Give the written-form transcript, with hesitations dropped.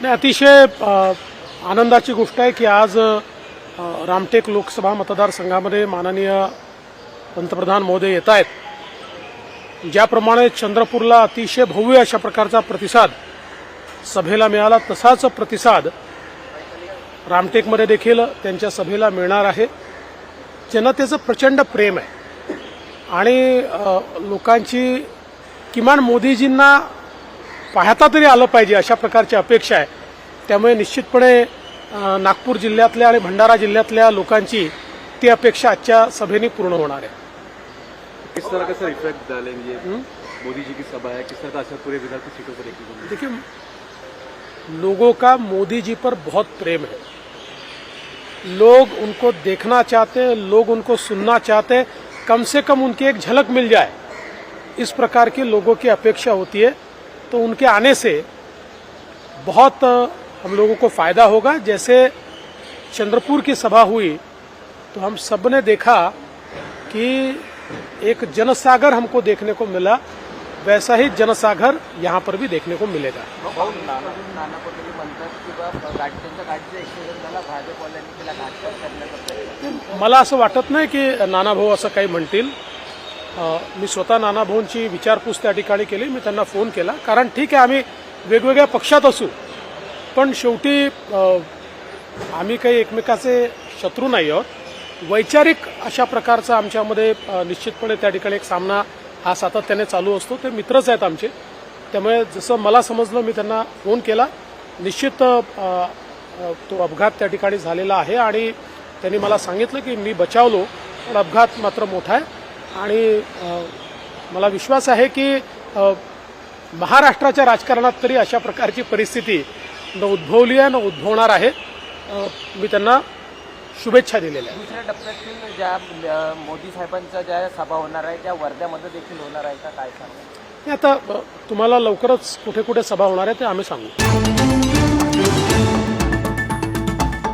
नाही, अतिशय आनंदाची गोष्ट आहे की आज रामटेक लोकसभा मतदारसंघामध्ये माननीय पंतप्रधान महोदय येत आहेत. ज्याप्रमाणे चंद्रपूरला अतिशय भव्य अशा प्रकारचा प्रतिसाद सभेला मिळाला, तसाच प्रतिसाद रामटेकमध्ये देखील त्यांच्या सभेला मिळणार आहे. जनतेचं प्रचंड प्रेम आहे आणि लोकांची किमान मोदीजींना पाहता तरी आलं पाहिजे अशा प्रकारची अपेक्षा आहे. त्यामुळे निश्चितपणे नागपूर जिल्ह्यातल्या आणि भंडारा जिल्ह्यातल्या लोकांची ती अपेक्षा आजच्या सभेने पूर्ण होणार है. किस तरह का सर इफेक्ट डालेंगे मोदी जी की सभा है, किस तरह का असर पूरे विदर्भ की सीटों पर देखने? देखिए, लोगों का मोदी जी पर बहुत प्रेम है. लोग उनको देखना चाहते हैं, लोग उनको सुनना चाहते हैं, कम से कम उनकी एक झलक मिल जाए, इस प्रकार की लोगों की अपेक्षा होती है. तो उनके आने से बहुत हम लोगों को फायदा होगा. जैसे चंद्रपुर की सभा हुई तो हम सब ने देखा कि एक जनसागर हमको देखने को मिला, वैसा ही जनसागर यहाँ पर भी देखने को मिलेगा. मला असं वाटत नाही की नानाभाऊ असं काही म्हणतील. मी स्वतः नानाभाऊंची विचारपूस त्या ठिकाणी केली. मी त्यांना फोन केला, कारण ठीक आहे आम्ही वेगवेगळ्या पक्षात असू पण शेवटी आम्ही काही एकमेकाचे शत्रू नाही आहोत. वैचारिक अशा प्रकारचा आमच्यामध्ये निश्चितपणे त्या ठिकाणी एक सामना हा सातत्याने चालू असतो. ते मित्रच आहेत आमचे. त्यामुळे जसं मला समजलं मी त्यांना फोन केला. निश्चित तो अपघात त्या ठिकाणी झालेला आहे आणि त्यांनी मला सांगितलं की मी बचावलो, पण अपघात मात्र मोठा आहे. आणि मला विश्वास आहे की महाराष्ट्राच्या राजकारणात तरी अशा प्रकारची परिस्थिती न उद्भवली आहे न उद्भवणार आहे. मी त्यांना शुभेच्छा दिलेल्या आहेत. दुसऱ्या टप्प्यातील ज्या मोदी साहेबांच्या ज्या सभा होणार आहे त्या वर्ध्यामध्ये देखील होणार आहे का, काय सांगा? आता तुम्हाला लवकरच कुठे कुठे सभा होणार आहे ते आम्ही सांगू.